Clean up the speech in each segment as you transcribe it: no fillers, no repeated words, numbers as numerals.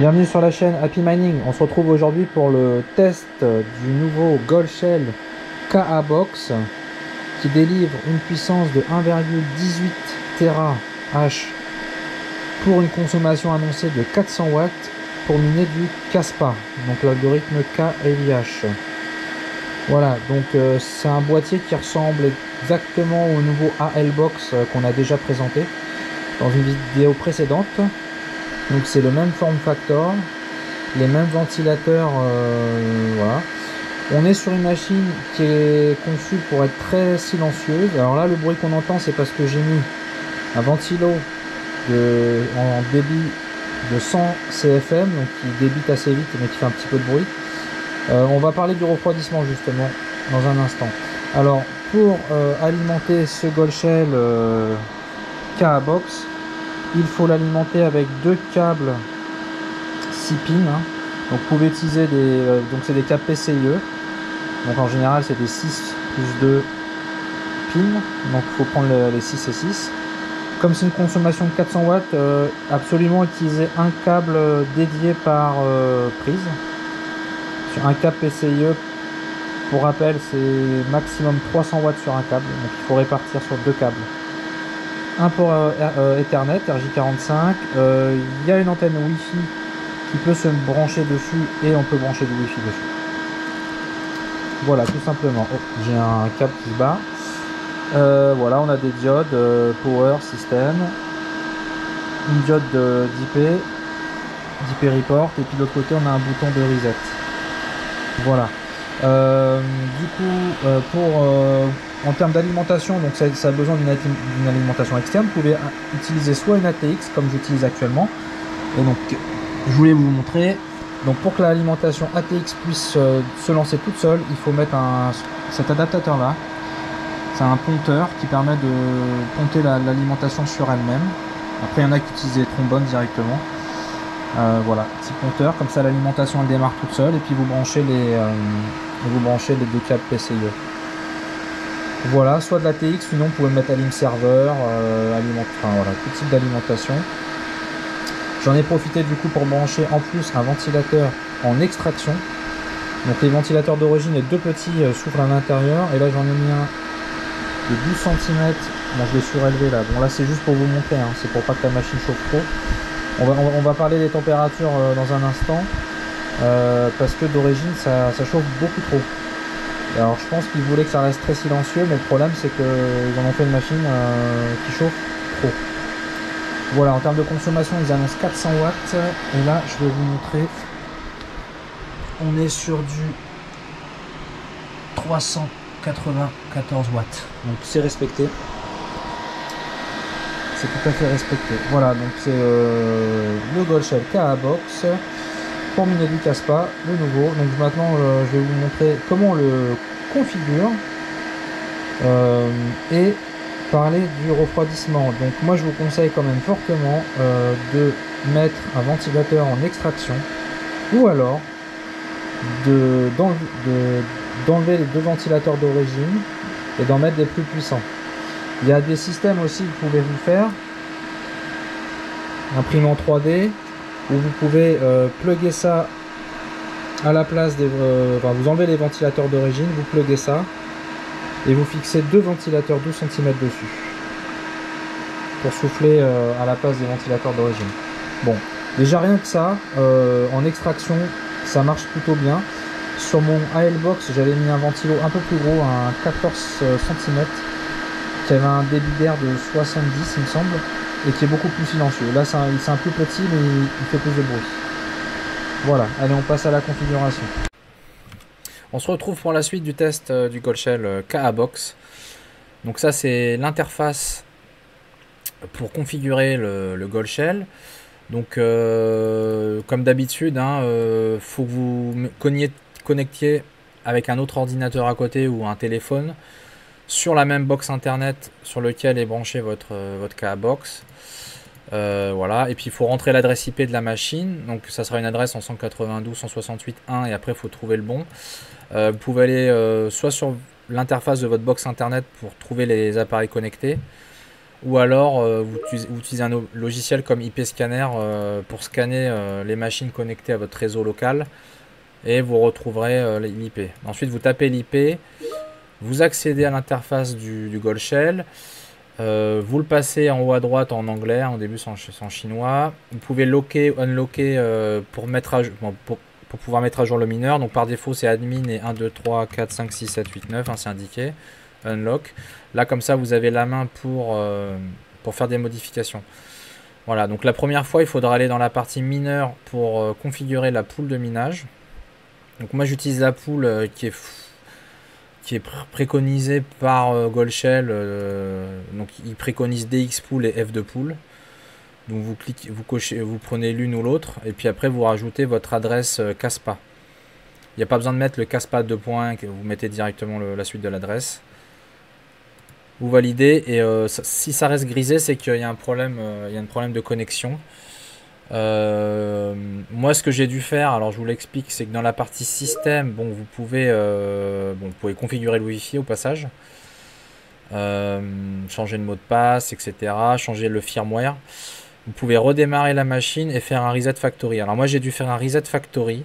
Bienvenue sur la chaîne Happy Mining. On se retrouve aujourd'hui pour le test du nouveau Goldshell KA-Box qui délivre une puissance de 1,18 TH pour une consommation annoncée de 400 watts pour miner du Kaspa, donc l'algorithme KLIH. Voilà, donc c'est un boîtier qui ressemble exactement au nouveau AL-Box qu'on a déjà présenté dans une vidéo précédente. Donc c'est le même form factor, les mêmes ventilateurs, voilà. On est sur une machine qui est conçue pour être très silencieuse. Alors là, le bruit qu'on entend, c'est parce que j'ai mis un ventilo en débit de 100 CFM, donc qui débite assez vite mais qui fait un petit peu de bruit. On va parler du refroidissement justement dans un instant. Alors pour alimenter ce Goldshell KA-Box, il faut l'alimenter avec deux câbles 6 pins. Donc vous pouvez utiliser donc c'est des câbles PCIe. Donc en général c'est des 6 plus 2 pins. Donc il faut prendre les 6 et 6. Comme c'est une consommation de 400 watts, absolument utiliser un câble dédié par prise. Sur un câble PCIe, pour rappel, c'est maximum 300 watts sur un câble. Donc il faut répartir sur deux câbles. Un pour Ethernet RJ45, il y a une antenne Wi-Fi qui peut se brancher dessus et on peut brancher du Wi-Fi dessus. Voilà, tout simplement. Oh, j'ai un câble qui se barre. Voilà, on a des diodes Power System, une diode d'IP report, et puis de l'autre côté on a un bouton de reset. Voilà. Du coup, en termes d'alimentation, donc ça a besoin d'une alimentation externe. Vous pouvez utiliser soit une ATX comme j'utilise actuellement. Et donc, je voulais vous montrer. Donc, pour que l'alimentation ATX puisse se lancer toute seule, il faut mettre cet adaptateur là. C'est un ponteur qui permet de ponter l'alimentation sur elle-même. Après, il y en a qui utilisent des trombones directement. Voilà, petit ponteur, comme ça l'alimentation elle démarre toute seule et puis vous branchez les deux câbles PCIe. Voilà, soit de la TX, sinon vous pouvez mettre alim serveur, enfin voilà, tout type d'alimentation. J'en ai profité du coup pour brancher en plus un ventilateur en extraction. Donc les ventilateurs d'origine, les deux petits s'ouvrent à l'intérieur et là j'en ai mis un de 12 cm. Bon, je l'ai surélevé là. Bon là c'est juste pour vous montrer, hein. C'est pour pas que la machine chauffe trop. On va parler des températures dans un instant, parce que d'origine ça chauffe beaucoup trop. Et alors je pense qu'ils voulaient que ça reste très silencieux, mais le problème c'est qu'ils en ont fait une machine qui chauffe trop. Voilà, en termes de consommation ils annoncent 400 watts, et là je vais vous montrer, on est sur du 394 watts, donc c'est respecté. C'est tout à fait respecté. Voilà, donc c'est le Goldshell KA-Box pour miner du Kaspa, le nouveau. Donc maintenant, je vais vous montrer comment on le configure et parler du refroidissement. Donc moi, je vous conseille quand même fortement de mettre un ventilateur en extraction ou alors d'enlever les deux ventilateurs d'origine et d'en mettre des plus puissants. Il y a des systèmes aussi que vous pouvez vous faire, imprimant 3D, où vous pouvez plugger ça à la place des... enfin, vous enlevez les ventilateurs d'origine, vous pluguez ça, et vous fixez deux ventilateurs 12 cm dessus, pour souffler à la place des ventilateurs d'origine. Bon, déjà rien que ça, en extraction, ça marche plutôt bien. Sur mon AL-Box, j'avais mis un ventilo un peu plus gros, un 14 cm, qui avait un débit d'air de 70 il me semble, et qui est beaucoup plus silencieux. Là c'est un plus petit mais il fait plus de bruit. Voilà, allez on passe à la configuration. On se retrouve pour la suite du test du Goldshell KA-Box. Donc ça c'est l'interface pour configurer le Goldshell. Donc comme d'habitude, faut que vous connectiez avec un autre ordinateur à côté ou un téléphone sur la même box internet sur lequel est branché votre KA-Box. Voilà, et puis il faut rentrer l'adresse IP de la machine, donc ça sera une adresse en 192.168.1 et après il faut trouver le bon. Vous pouvez aller soit sur l'interface de votre box internet pour trouver les appareils connectés, ou alors vous utilisez un logiciel comme IP Scanner pour scanner les machines connectées à votre réseau local et vous retrouverez l'IP. Ensuite vous tapez l'IP, vous accédez à l'interface du Gold Shell, vous le passez en haut à droite en anglais, au début c'est en chinois. Vous pouvez locker, unlocker pour mettre à jour, pour pouvoir mettre à jour le mineur. Donc par défaut c'est admin et 1, 2, 3, 4, 5, 6, 7, 8, 9, hein, c'est indiqué. Unlock. Là comme ça vous avez la main pour faire des modifications. Voilà, donc la première fois il faudra aller dans la partie mineur pour configurer la pool de minage. Donc moi j'utilise la pool qui est préconisée par Gold Shell. Donc il préconise DXpool et F2Pool. Donc vous cliquez, vous prenez l'une ou l'autre et puis après vous rajoutez votre adresse CASPA. Il n'y a pas besoin de mettre le CASPA 2 points, vous mettez directement la suite de l'adresse. Vous validez et si ça reste grisé, c'est qu'il y a un problème, de connexion. Moi ce que j'ai dû faire, alors je vous l'explique, c'est que dans la partie système, bon vous pouvez configurer le Wi-Fi au passage, changer le mot de passe, etc., changer le firmware. Vous pouvez redémarrer la machine et faire un reset factory. Alors moi j'ai dû faire un reset factory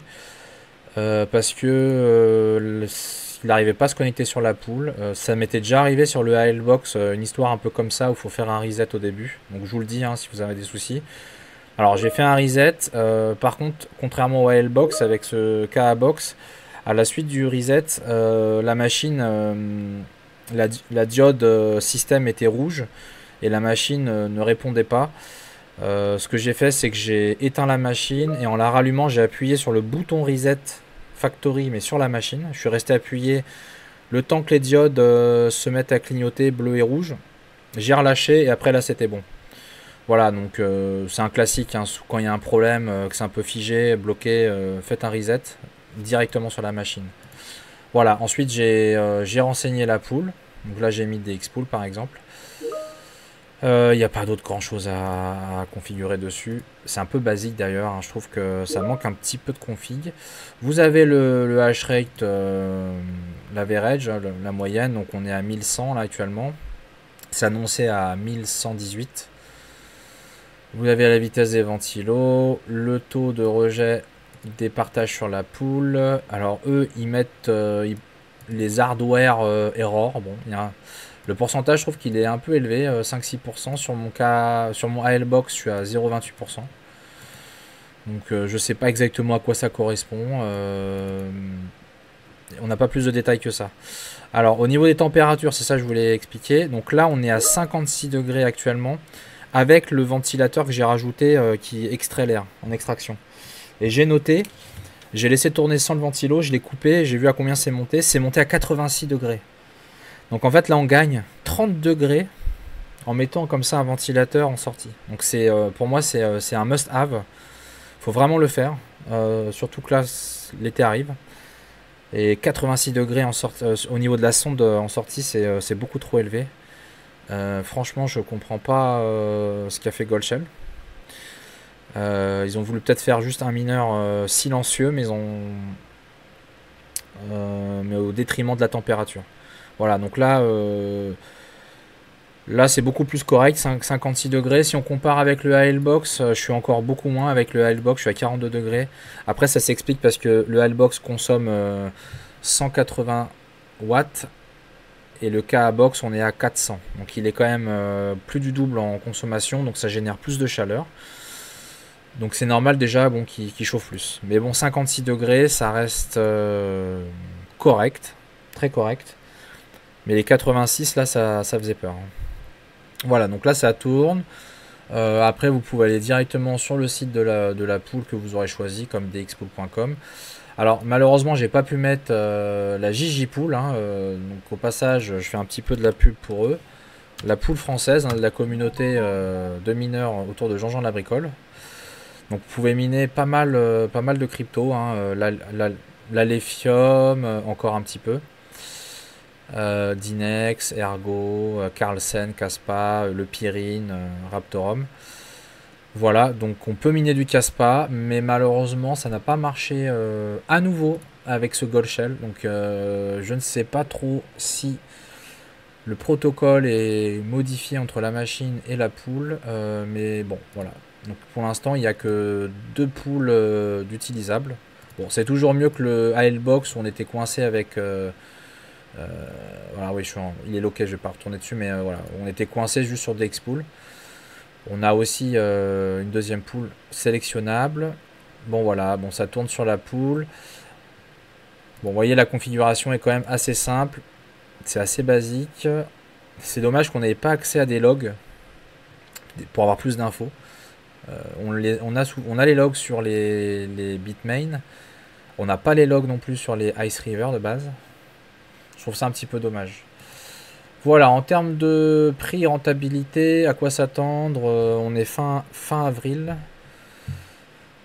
parce que il n'arrivait pas à se connecter sur la pool. Ça m'était déjà arrivé sur le ALBox, une histoire un peu comme ça où il faut faire un reset au début. Donc je vous le dis hein, si vous avez des soucis. Alors j'ai fait un reset. Par contre, contrairement au ALBox, avec ce KAbox, à la suite du reset, la machine, la diode système était rouge et la machine ne répondait pas. Ce que j'ai fait, c'est que j'ai éteint la machine et en la rallumant, j'ai appuyé sur le bouton Reset Factory, mais sur la machine. Je suis resté appuyé le temps que les diodes se mettent à clignoter bleu et rouge. J'ai relâché et après là, c'était bon. Voilà, donc c'est un classique. Hein, quand il y a un problème, que c'est un peu figé, bloqué, faites un reset directement sur la machine. Voilà, ensuite j'ai renseigné la pool. Donc là, j'ai mis des DXpool par exemple. Il n'y a pas d'autre grand chose à configurer dessus. C'est un peu basique d'ailleurs, hein. Je trouve que ça manque un petit peu de config. Vous avez le hash rate, l'average, la moyenne, donc on est à 1100 là actuellement. C'est annoncé à 1118. Vous avez la vitesse des ventilos, le taux de rejet des partages sur la pool. Alors eux, ils mettent les hardware error. Bon, il y a le pourcentage, je trouve qu'il est un peu élevé, 5-6%. Sur mon ALBox, je suis à 0,28%. Donc je sais pas exactement à quoi ça correspond. On n'a pas plus de détails que ça. Alors au niveau des températures, c'est ça que je voulais expliquer. Donc là, on est à 56 degrés actuellement, avec le ventilateur que j'ai rajouté qui extrait l'air en extraction. Et j'ai noté, j'ai laissé tourner sans le ventilo, je l'ai coupé, j'ai vu à combien c'est monté. C'est monté à 86 degrés. Donc en fait là on gagne 30 degrés en mettant comme ça un ventilateur en sortie. Donc c'est pour moi c'est un must have. Faut vraiment le faire. Surtout que là l'été arrive. Et 86 degrés au niveau de la sonde en sortie, c'est beaucoup trop élevé. Franchement je comprends pas ce qu'a fait Gold Shell. Ils ont voulu peut-être faire juste un mineur silencieux, mais mais au détriment de la température. Voilà, donc là, c'est beaucoup plus correct, 56 degrés. Si on compare avec le ALBox, je suis encore beaucoup moins. Avec le ALBox, je suis à 42 degrés. Après, ça s'explique parce que le ALBox consomme 180 watts et le KAbox, on est à 400. Donc il est quand même plus du double en consommation, donc ça génère plus de chaleur. Donc c'est normal déjà bon, qu'il chauffe plus. Mais bon, 56 degrés, ça reste correct, très correct. Mais les 86 là ça faisait peur. Voilà, donc là ça tourne. Après vous pouvez aller directement sur le site de la pool que vous aurez choisi, comme dxpool.com. Alors malheureusement j'ai pas pu mettre la JJPool, hein, donc au passage je fais un petit peu de la pub pour eux. La pool française, hein, de la communauté de mineurs autour de Jean-Jean de la Bricole. Donc vous pouvez miner pas mal de crypto, hein, la Lithium, encore un petit peu. Dinex, Ergo, Carlsen, Caspa, le Pyrine, Raptorum. Voilà, donc on peut miner du Caspa, mais malheureusement ça n'a pas marché à nouveau avec ce Gold Shell. Donc je ne sais pas trop si le protocole est modifié entre la machine et la pool, mais bon, voilà. Donc pour l'instant, il n'y a que 2 pools d'utilisables. Bon, c'est toujours mieux que le ALBox où on était coincé avec... voilà, oui, il est loqué, je vais pas retourner dessus, mais voilà, on était coincé juste sur DXpool. On a aussi une deuxième pool sélectionnable. Bon, voilà, bon, ça tourne sur la pool. Bon, vous voyez, la configuration est quand même assez simple. C'est assez basique. C'est dommage qu'on n'ait pas accès à des logs pour avoir plus d'infos. On a les logs sur les Bitmain. On n'a pas les logs non plus sur les Ice River de base. Je trouve ça un petit peu dommage. Voilà, en termes de prix, rentabilité, à quoi s'attendre, on est fin avril.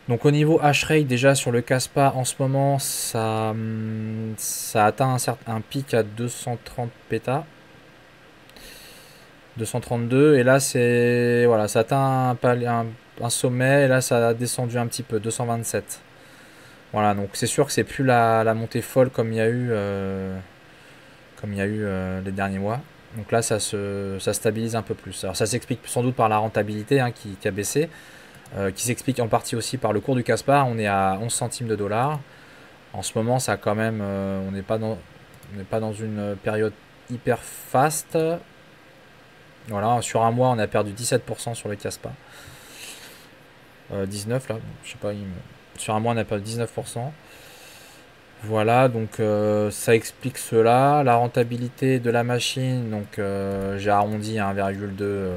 Donc au niveau hash rate, déjà sur le Kaspa, en ce moment, ça atteint un pic à 230 pétas. 232, et là c'est voilà, ça atteint un sommet, et là ça a descendu un petit peu, 227. Voilà, donc c'est sûr que c'est plus la montée folle comme il y a eu les derniers mois. Donc là ça stabilise un peu plus. Alors ça s'explique sans doute par la rentabilité hein, qui a baissé, qui s'explique en partie aussi par le cours du Kaspa. On est à 11 centimes de dollars. En ce moment ça quand même, on n'est pas dans une période hyper fast. Voilà, sur un mois, on a perdu 17% sur le Kaspa. 19 là, je sais pas, sur un mois, on a perdu 19%. Voilà, donc ça explique cela. La rentabilité de la machine, donc j'ai arrondi à 1,2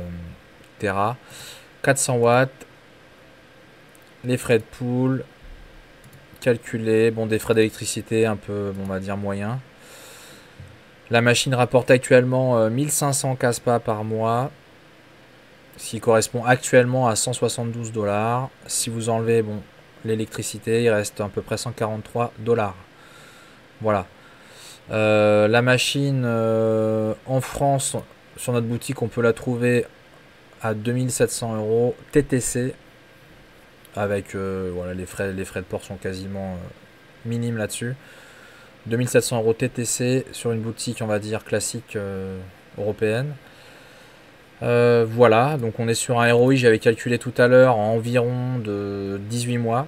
Tera. 400 watts. Les frais de pool. Calculés. Bon, des frais d'électricité un peu, on va dire, moyens. La machine rapporte actuellement 1500 Kaspa par mois, ce qui correspond actuellement à 172 $. Si vous enlevez bon, l'électricité, il reste à peu près 143 $. Voilà. La machine en France, sur notre boutique, on peut la trouver à 2700 € TTC, avec voilà, les frais de port sont quasiment minimes là-dessus. 2700 € TTC sur une boutique, on va dire, classique européenne. Voilà, donc on est sur un ROI, j'avais calculé tout à l'heure, en environ de 18 mois.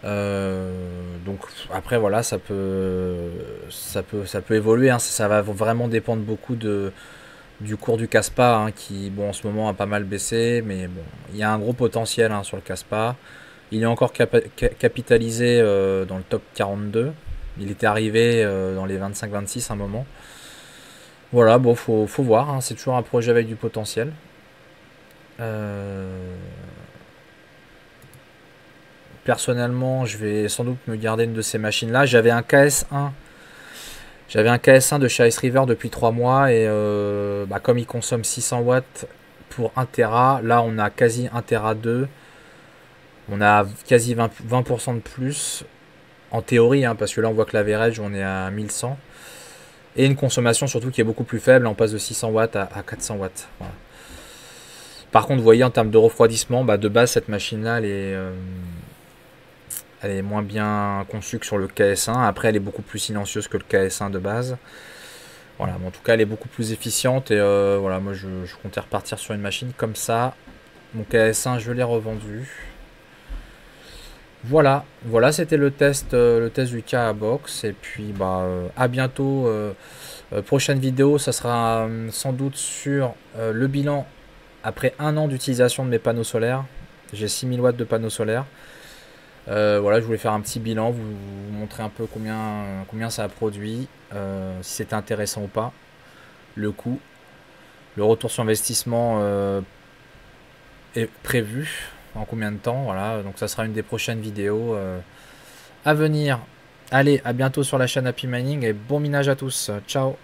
Donc après, voilà, ça peut évoluer, hein, ça va vraiment dépendre beaucoup du cours du Kaspa, hein, qui, bon, en ce moment a pas mal baissé, mais bon, il y a un gros potentiel hein, sur le Kaspa. Il est encore capitalisé dans le top 42. Il était arrivé dans les 25-26 à un moment. Voilà, bon, faut voir. Hein, c'est toujours un projet avec du potentiel. Personnellement, je vais sans doute me garder une de ces machines-là. J'avais un KS1. J'avais un KS1 de chez Ice River depuis 3 mois. Et comme il consomme 600 watts pour 1 Tera, là on a quasi 1 Tera 2. On a quasi 20% de plus en théorie, hein, parce que là on voit que l'average on est à 1100. Et une consommation surtout qui est beaucoup plus faible, on passe de 600 watts à 400 watts. Voilà. Par contre, vous voyez en termes de refroidissement, de base cette machine là elle est moins bien conçue que sur le KS1. Après elle est beaucoup plus silencieuse que le KS1 de base. Voilà, mais en tout cas elle est beaucoup plus efficiente. Et voilà, moi je comptais repartir sur une machine comme ça. Mon KS1 je l'ai revendu. Voilà, c'était le test du KA-Box. Et puis à bientôt. Prochaine vidéo, ça sera sans doute sur le bilan après 1 an d'utilisation de mes panneaux solaires. J'ai 6000 watts de panneaux solaires. Voilà, je voulais faire un petit bilan, vous montrer un peu combien ça a produit, si c'était intéressant ou pas, le coût, le retour sur investissement est prévu. En combien de temps, voilà, donc ça sera une des prochaines vidéos à venir. Allez, à bientôt sur la chaîne Happy Mining et bon minage à tous, ciao.